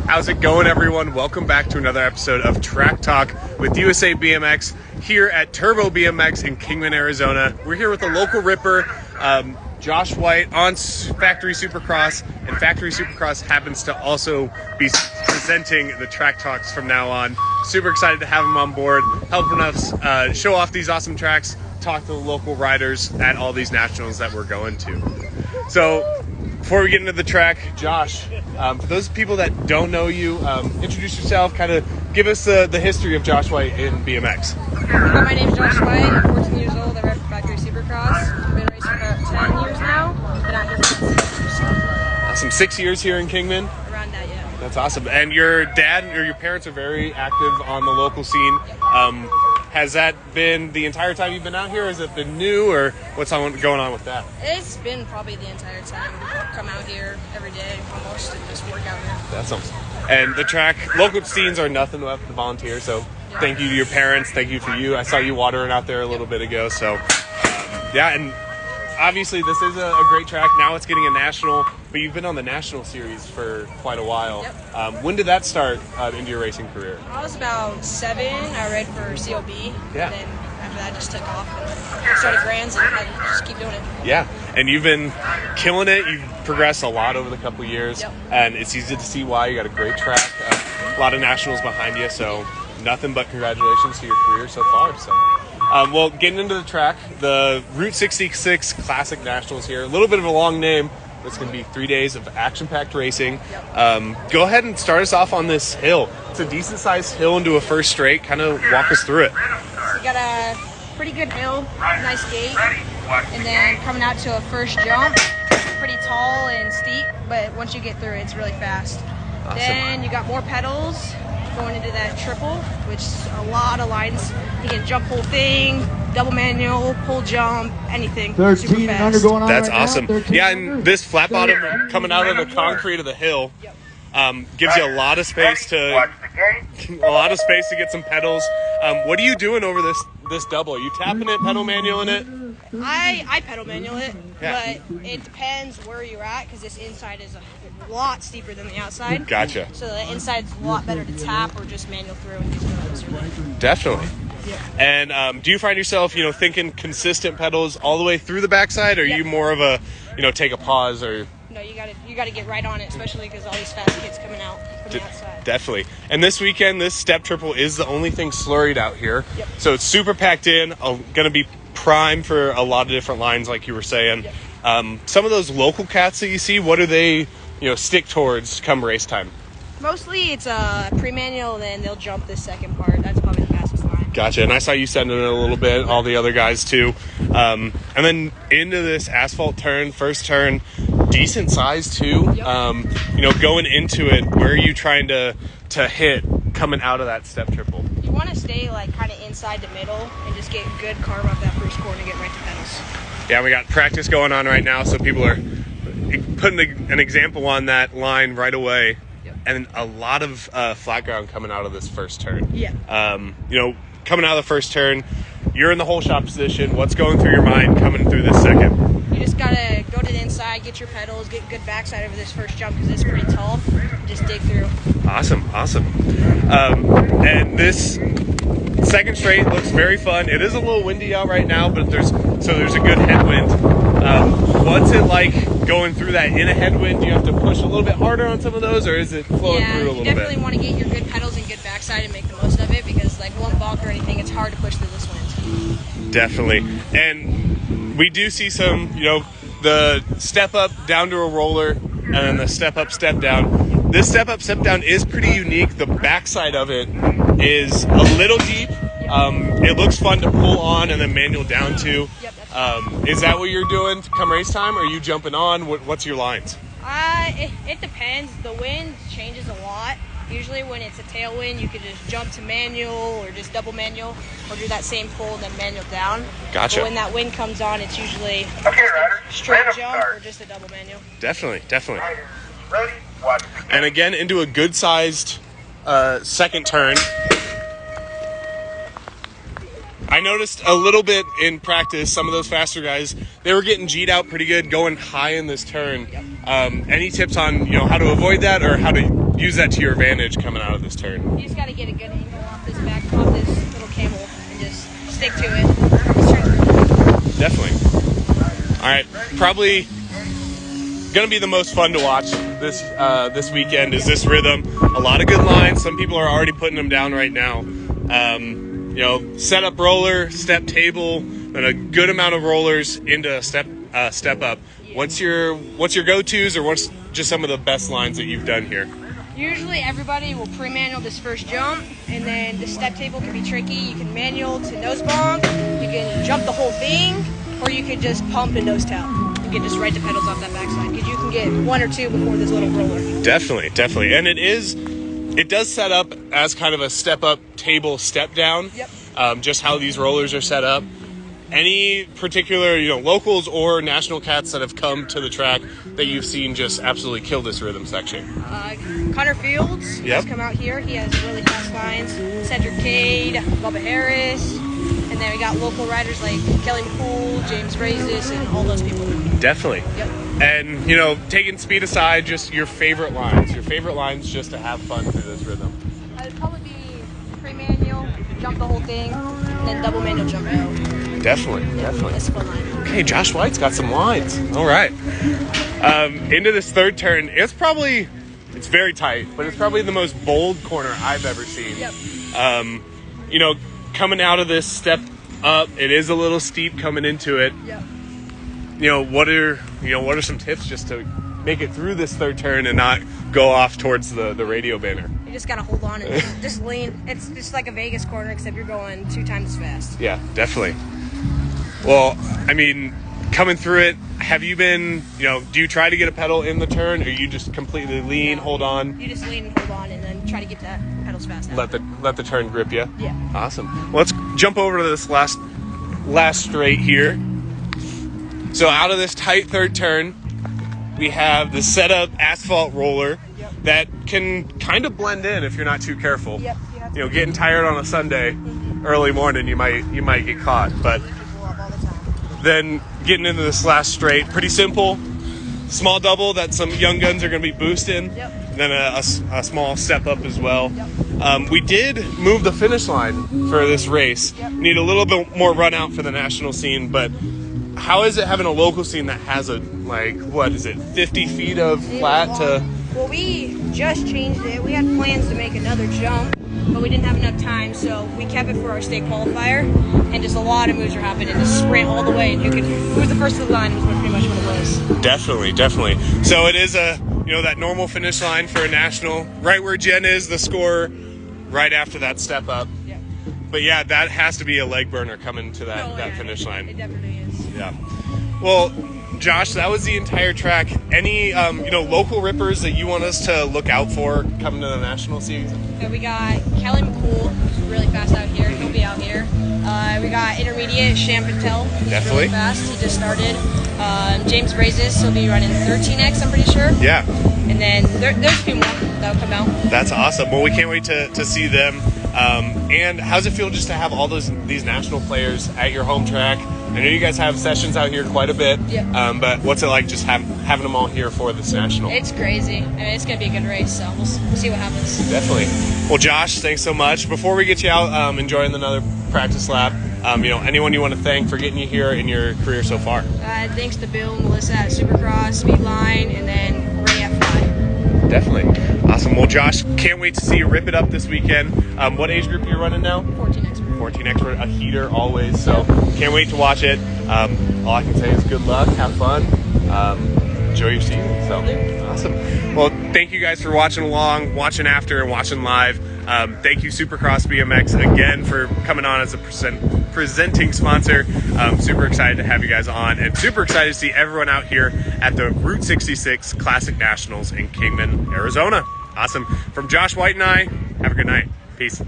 How's it going, everyone? Welcome back to another episode of Track Talk with USA BMX here at Turbo BMX in Kingman, Arizona. We're here with the local ripper, Josh White, on Factory Supercross, and Factory Supercross happens to also be presenting the Track Talks from now on. Super excited to have him on board, helping us show off these awesome tracks, talk to the local riders at all these nationals that we're going to. So, before we get into the track, Josh, for those people that don't know you, introduce yourself, kind of give us the history of Josh White in BMX. My name's Josh White. I'm 14 years old. I ride for Factory Supercross. I've been racing for about 10 years now. Been out here for about 6 years. Awesome. 6 years here in Kingman? Around that, yeah. That's awesome. And your dad or your parents are very active on the local scene. Yep. Has that been the entire time you've been out here? Has it been new, or what's going on with that? It's been probably the entire time. We come out here every day almost and just work out here. That's awesome. And the track, local scenes are nothing but the volunteer, so thank you to your parents, thank you for you. I saw you watering out there a little bit ago, so yeah, and obviously this is a great track. Now it's getting a national, but you've been on the national series for quite a while. Yep. When did that start into your racing career? I was about 7. I rode for COB. Yeah. And then after that, just took off and started Grands and just keep doing it. Yeah, and you've been killing it. You've progressed a lot over the couple of years, Yep. and it's easy to see why. You got a great track, a lot of nationals behind you, so nothing but congratulations to your career so far. So, well, getting into the track, the Route 66 Classic Nationals here. A little bit of a long name. It's going to be 3 days of action-packed racing. Yep. Go ahead and start us off on this hill. It's a decent-sized hill into a first straight. Kind of walk us through it. We got a pretty good hill, nice gate, and then coming out to a first jump, pretty tall and steep, but once you get through it, it's really fast. Awesome. Then you got more pedals going into that triple, which is a lot of lines. You can jump whole thing, double manual, pull jump, anything. 13 super and fast. under going on. That's right awesome. Now, Yeah, and this flat bottom coming out of the concrete of the hill gives you a lot of space to get some pedals. What are you doing over this double? Are you tapping it, pedal manualing it? I pedal manual it, Yeah. but it depends where you're at because this inside is a lot steeper than the outside. Gotcha. So the inside's a lot better to tap or just manual through and use pedals. Definitely. Yeah. And do you find yourself, thinking consistent pedals all the way through the backside, or are you more of a, take a pause or? No, you gotta get right on it, especially because all these fast kids coming out from the outside. Definitely. And this weekend, this step triple is the only thing slurried out here. Yep. So it's super packed in, going to be prime for a lot of different lines, like you were saying. Yep. Some of those local cats that you see, what do they, stick towards come race time? Mostly it's a pre-manual, then they'll jump this second part. That's probably the fastest line. Gotcha. And I saw you sending it a little bit, all the other guys too. And then into this asphalt turn, first turn, decent size too. Yep. Going into it, where are you trying to hit coming out of that step triple? You want to stay kind of inside the middle and just get good carve off that first corner and get right to pedals. Yeah, we got practice going on right now, so people are putting an example on that line right away. Yep. And a lot of flat ground coming out of this first turn. Yeah. Coming out of the first turn, you're in the whole shot position. What's going through your mind coming through this second? You just gotta go to the inside, get your pedals, get good backside over this first jump because it's pretty tall. Just dig through. Awesome. And this second straight looks very fun. It is a little windy out right now, but there's a good headwind. What's it like going through that in a headwind? Do you have to push a little bit harder on some of those, or is it flowing through a little bit? Yeah, you definitely want to get your good pedals and good backside and make the most of it because one bump or anything, it's hard to push through this wind. Definitely. And we do see some, the step up down to a roller and then the step up, step down. This step up, step down is pretty unique. The backside of it is a little deep. It looks fun to pull on and then manual down to. Yep, that's Is that what you're doing come race time, or are you jumping on? What's your lines? It depends. The wind changes a lot. Usually when it's a tailwind, you could just jump to manual or just double manual or do that same pull and then manual down. Gotcha. But when that wind comes on, it's usually just a straight jump or just a double manual. Definitely. And again, into a good-sized second turn. I noticed a little bit in practice, some of those faster guys, they were getting G'd out pretty good, going high in this turn. Any tips on how to avoid that, or how to use that to your advantage coming out of this turn. You just got to get a good angle off this little camel and just stick to it. Definitely. All right, probably gonna be the most fun to watch this weekend is this rhythm. A lot of good lines. Some people are already putting them down right now. You know, set up roller, step table, and a good amount of rollers into step up. What's your go-tos, or what's just some of the best lines that you've done here? Usually everybody will pre-manual this first jump, and then the step table can be tricky. You can manual to nose bomb, you can jump the whole thing, or you could just pump and nose tail. You can just ride the pedals off that backside, because you can get one or two before this little roller. Definitely. And it does set up as kind of a step up table step down. Yep. Just how these rollers are set up. Any particular, locals or national cats that have come to the track that you've seen just absolutely kill this rhythm section? Connor Fields has come out here. He has really fast lines. Cedric Cade, Bubba Harris, and then we got local riders like Kelly McCool, James Brazis, and all those people. Definitely. Yep. And, taking speed aside, just your favorite lines just to have fun through this rhythm. It'd probably be pre-manual, jump the whole thing, and then double manual jump out. Definitely. That's a fun line. Okay, Josh White's got some lines. All right. Into this third turn, it's very tight, but it's probably the most bold corner I've ever seen. Yep. Coming out of this step up, it is a little steep coming into it. Yep. What are some tips just to make it through this third turn and not go off towards the radio banner? You just gotta hold on and just lean. It's just like a Vegas corner, except you're going 2 times as fast. Yeah, definitely. Well, coming through it, have you been, do you try to get a pedal in the turn, or you just completely lean, hold on? You just lean and hold on, and then try to get that pedals fast out. Let the turn grip you? Yeah. Awesome. Well, let's jump over to this last straight here. So out of this tight third turn, we have the setup asphalt roller that can kind of blend in if you're not too careful. Yep. Getting tired on a Sunday, early morning, you might get caught. But then getting into this last straight, pretty simple. Small double that some young guns are going to be boosting. Yep. Then a small step up as well. Yep. We did move the finish line for this race. Yep. Need a little bit more run out for the national scene, but how is it having a local scene that has 50 feet of flat to... Well, we just changed it. We had plans to make another jump, but we didn't have enough time, so we kept it for our state qualifier, and just a lot of moves are happening to sprint all the way, and who was the first to the line was pretty much what it was. Definitely. So it is that normal finish line for a national, right where Jen is, the score, right after that step up. Yeah. But yeah, that has to be a leg burner coming to that finish line. It definitely is. Yeah. Well, Josh, that was the entire track. Any local rippers that you want us to look out for coming to the national season? So we got Kelly McCool, who's really fast out here. He'll be out here. We got intermediate Sham Patel, who's Definitely really fast. He just started. James Brazis, he'll be running 13X, I'm pretty sure. Yeah. And then there's a few more that'll come out. That's awesome. Well, we can't wait to see them. And how's it feel just to have all these national players at your home track? I know you guys have sessions out here quite a bit. Yeah. But what's it like just having them all here for this national? It's crazy. It's going to be a good race, so we'll see what happens. Definitely. Well, Josh, thanks so much. Before we get you out enjoying another practice lap, anyone you want to thank for getting you here in your career so far? Thanks to Bill and Melissa at Supercross, Speedline, and then Ray at Fly. Definitely. Awesome. Well, Josh, can't wait to see you rip it up this weekend. What age group are you running now? 14X. 14X, a heater always, so can't wait to watch it. All I can say is good luck, have fun, enjoy your season. So awesome. Well, thank you guys for watching along, watching after, and watching live. Thank you Supercross BMX again for coming on as a presenting sponsor. Super excited to have you guys on, and super excited to see everyone out here at the Route 66 Classic Nationals in Kingman, Arizona. Awesome. From Josh White and I, have a good night. Peace.